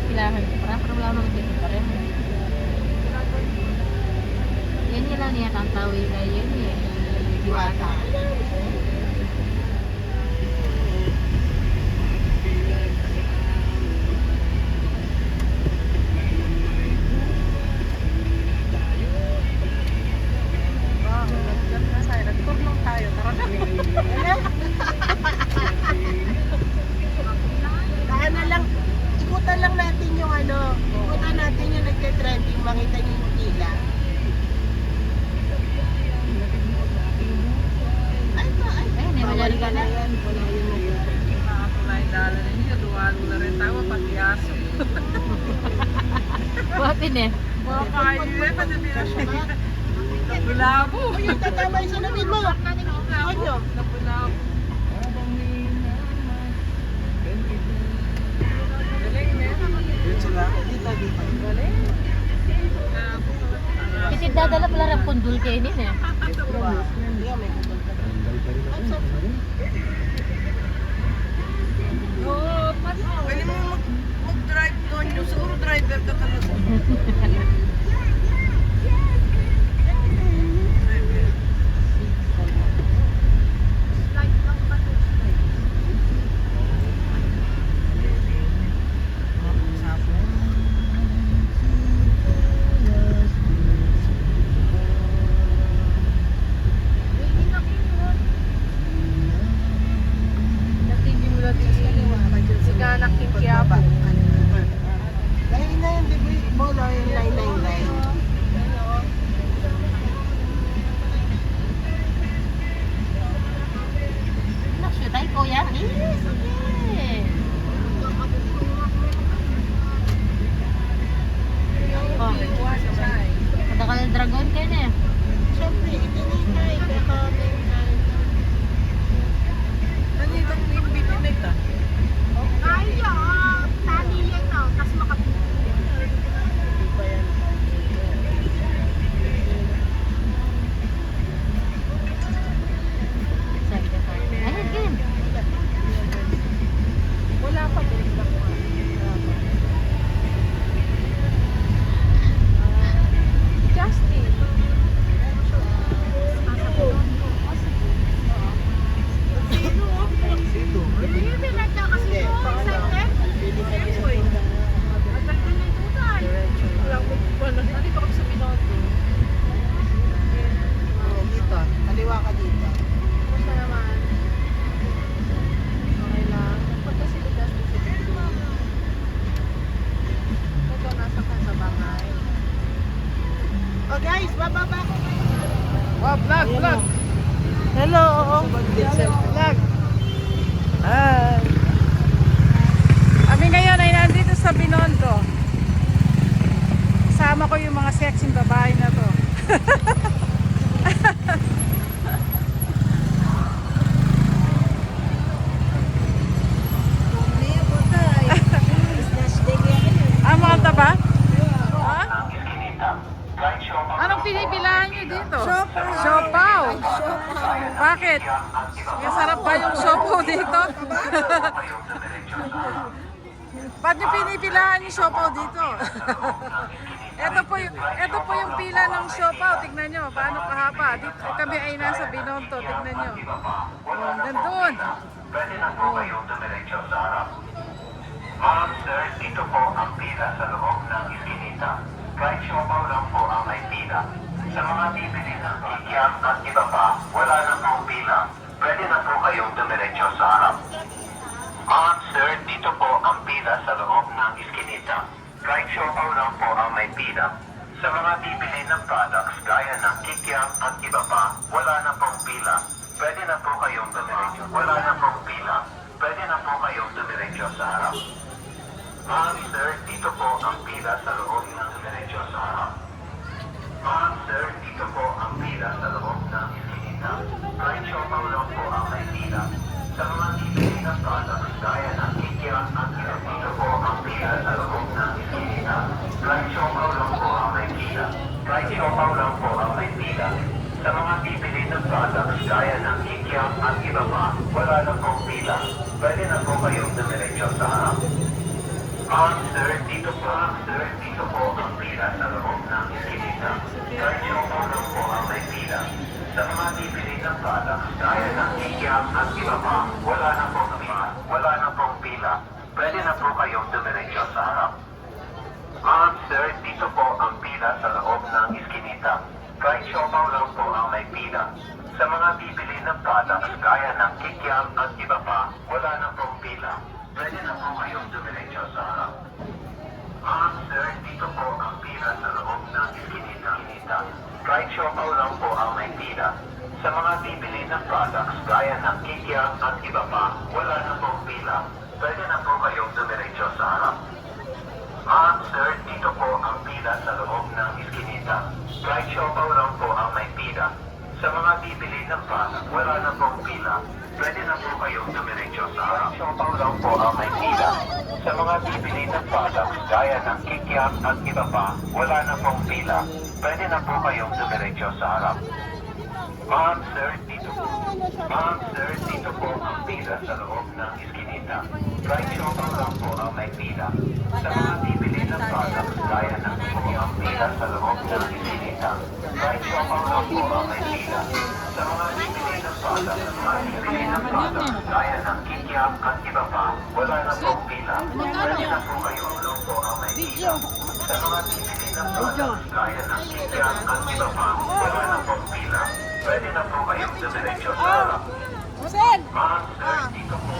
Pilahan. Parang wala naman dito pa rin. Yan nila niya ang tawid na yun eh. Diwata. Nagturnong tayo, tara na. Sana lang, ikutan lang natin yung ikutan natin yung nagte-trending, makita niyo yung pila. Ay, wala rin ka na. Wala yun na yun. Nakatulay dala ninyo, duwalo na rin tayo, pati aso. Buhatin eh. Mga kayo eh, pati pinasya. Napulabo. Yung tatamay sa namin mo. Ano? Napulabo. Galing eh. Dito sila. Dito. Galing. Kasi dadala pala ng pundul kayo din eh. Hindi may pupunta. Oo, pwede mo mag-drive doon. Siguro driver ka talaga. Siganak Kikiaba. Dahil na yun, di ba? Bola yung 999. Nakshoot ay kuya. Eh, sige. Oh, madakal dragon kayo na eh. Siyempre, itinitay. Nandito ang imbitinay ka. Kaya, tali yan na, tapos makapit. Sabi ka tayo. Ayan, game. Wala pa din. Justin. Hindi, pinadya kasi Hindi, mo, paano? excited. Pili ka din sa Uy, tinda. ang ganda na ito tayo. Walang magpapala. Nandito kami sa Binondo. Dito. Kaliwa ka dito. Basta naman. Okay lang. Pagka sila Justin sa Binondo. Ito, nasa ka sa bahay. Oh guys, bababa ko. Wow, vlog. Hello. Vlog. Hi. Kami ngayon ay nandito sa Binondo. Kasama ko yung mga sexy babae na to. Mga taba? Ha? Anong pinipilahan nyo dito? Siopaw. Bakit? Masarap ba yung siopaw dito? Ba't nyo pinipilahan yung siopaw dito? Ito po yung pila ng siopaw. Tignan nyo, paano kahaba. Dito, kami ay nasa Binondo. Tignan nyo. Oh, nandun. Ma'am, sir, dito po ang pila sa loob ng iskinita. Kahit siopaw lang po ang may pila. Sa mga bibili ng kikiam at iba pa, wala na pong pila. Pwede na po kayong dumiretso sa harap. Ma'am, sir, dito po ang pila sa loob ng iskinita. Kahit siopaw lang po ang may pila. Sa mga bibili ng products gaya ng kikiam at iba pa, wala na pong pila. Pwede na po kayong dumiretso. Wala na pong pila. Pwede na po kayong dumiretso sa harap. Ma'am, sir, dito po ang pila sa loob ng diretso sa harap. Ma'am, sir, dito po ang pila sa loob ng iskinita. Kahit siopaw lang po ang may pila. Sa mga bibili ng products gaya ng kikiam at iba, dito po ang pila sa loob ng iskinita. Kahit siopaw lang po ang may pila. Kahit siopaw lang po ang may pila. Sa mga bibili ng products gaya ng kikiam at iba pa, wala na pong pila. Pwede na po kayong dumiretso sa harap. Sir, dito po ang pila sa loob ng iskinita. Kahit siopaw lang po ang may pila. Sa mga bibili ng products gaya ng ikyam at iba pa, wala na pong pila. Pwede na po kayong dumiretso sa harap. Sir, dito po ang pila sa loob ng iskinita. Kahit siopaw lang po ang may pila. Sa mga bibili ng products gaya ng kikiam at iba pa, wala na pong pila. Pwede na po kayong dumiretso sa harap. Sir, dito po ang pila sa loob ng iskinita. Kahit siopaw lang po ang may pila. Sa mga bibili ng products gaya ng kikiam at iba pa, wala na pong pila. Pwede na po kayong dumiretso sa harap. Sir, dito po ang pila sa loob ng iskinita. Kahit siopaw lang po ang may pila. Sa mga bibili ng product, wala na pong pila. Pwede na po kayong dumiretso sa harap. Siopaw lang po ang may pila. Sa mga bibili ng products gaya ng kikiam at iba pa, wala na pong pila. Pwede na po kayong dumiretso sa harap. Sir, dito po ang pila sa loob ng iskinita. Kahit siopaw lang po ang may pila. Sa mga bibili ng products gaya ng kikiam pila sa loob ng iskinita. Kahit siopaw lang po ang may pila. Sa mga bibili ng products gaya ng kikiam at iba pa, wala na pong pila. Pwede na po kayong lang po ang may pila. Sa mga bibili ng products gaya ng kikiam at iba pa, wala na pong pila. Pwede na po kayong dumiretso sa harap. Sir, dito po.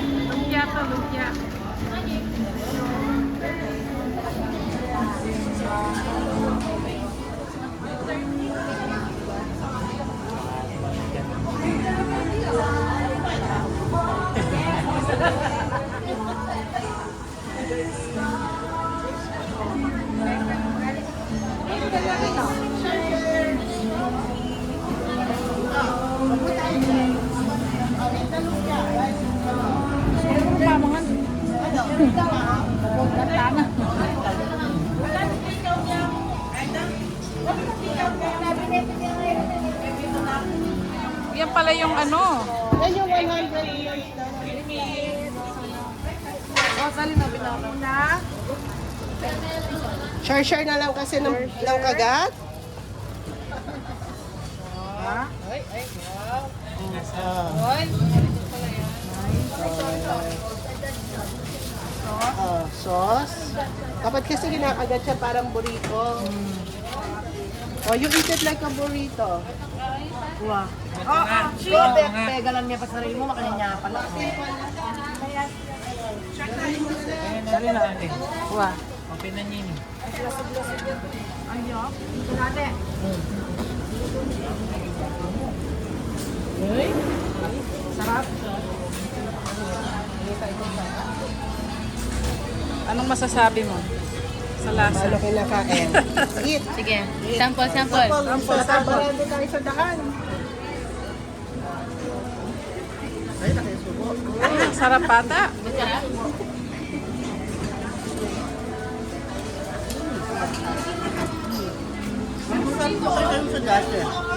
Lumpia to, lumpia. Yan pala yung ano. Yan yung 100 years na. Share na lang kasi ng kagat. Sauce. Dapat kasi kinakagat siya parang burrito. Oh, you eat it like a burrito. Wow. Pega lang niya pa sarili mo, makanya niya pala. Dali na ate. Wah. Okay na niya yun. Ayo, ito natin. Sarap. Anong masasabi mo sa lasa? Ano kinakain? Eat. Sige, sample. Sabarado tayo sa daan. Sarap pata. Masarap.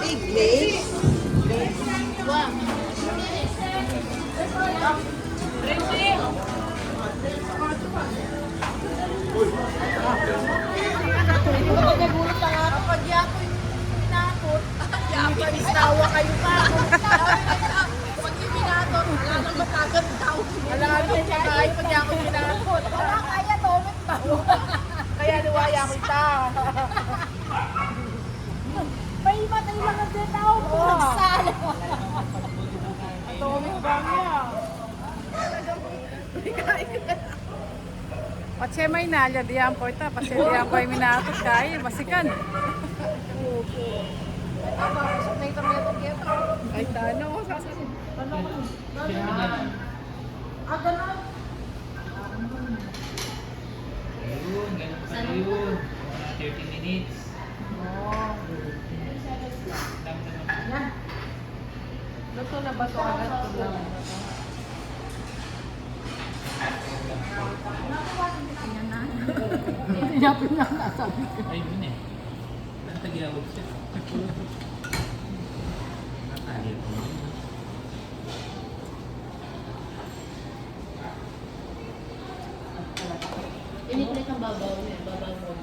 Big Glaze. Nagulot na nga kapag yako yung pinakot. Yako, istawa kayo pa. Pag yung pinakot, wala nang matagal tao. Wala nang kaya pag yako yung pinakot. Wala kaya, tomit pa. Kaya liwaya ko ita. May matay lang ang din tao. Sala. Tomit ba niya? Pache may nalya diyan po ita. Pache diyan po ay minatot kaya. Masikan. Ay, tano. Ah, ganun. Ayun, ganun pala yun. Mga 30 minutes. Oh. Lang naman. Yan. Luto na ba ito agad? Yapin na nasabi ko. Ayun eh. Ang tagilawag siya. Nakali ko. Iniplit ang babaw niya, babaw mo.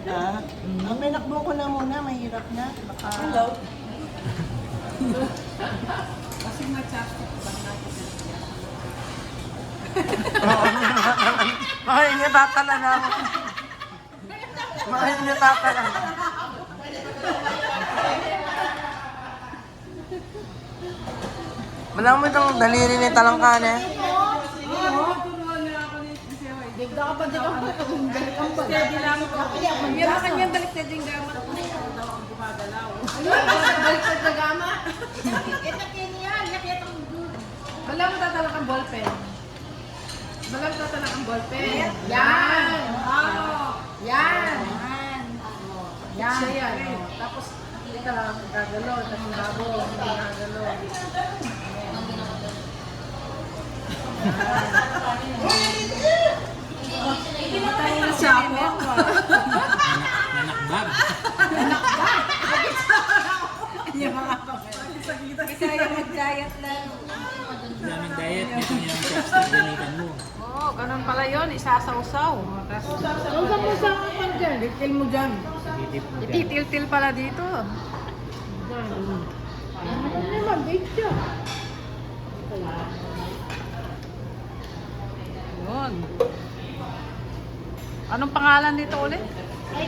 Ah, ang pinakbo ko na muna, mahirap na. Baka... Hello? Ay, natatala na ako. Ay, natatala na. Malam mo itong daliri ni talangkan eh. Bigda ka pa din ako. Galikang ba? Meron kanyang baliktad yung gamat. Baliktad na gama. Kita kiniyan. Yakit ang Wala mo tatalak ang ballpen. Wala mo tatalak ang ballpen. Yan. Yan. Yan. Siya yan. Oh. Tapos, hindi ka lang gagalo. Tapos labo, hindi gagalo. Tayo na siya ako. Nanakbag. Yung mga kasi ayaw mag-diet lang. Daming diet. Ito niya ang chopstick gamitan mo. Oo, ganun pala yun. Isasawsaw. Ang sa pusa ka pa dyan. Dikil mo dyan. Didip mo dyan. Ititil-til pala dito. Ano naman, bake siya. Yun. Anong pangalan dito ulit?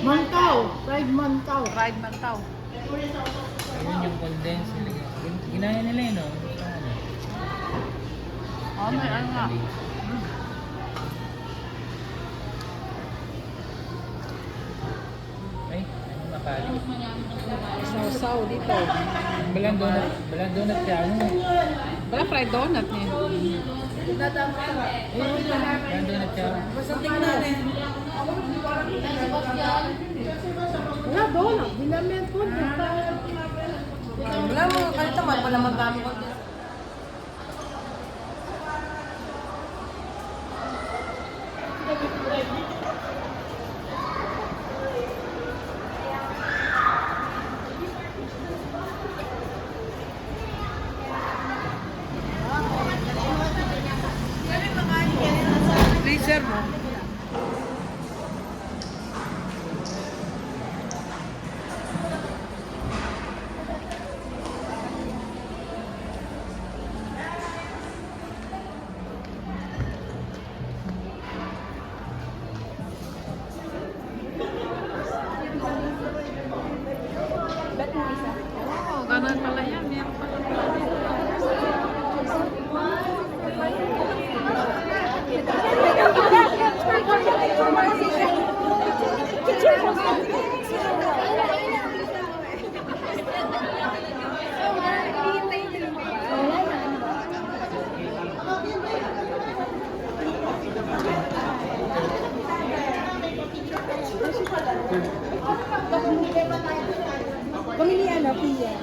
Mantaw. Fried mantaw. Fried mantaw. Ayun yung condense. Ginaya nila yun, no? Oh, may ano nga. Ay, ano nakali? Sausaw dito. Balang donut ka, ano? Wala fried donut niya. Balang donut ka. Wala doon. Binamen po. Wala mo, kalita man pa naman kami ko. Freezer mo. Oo, ganun pala yan. Meron pala. Pamili ano, Pia.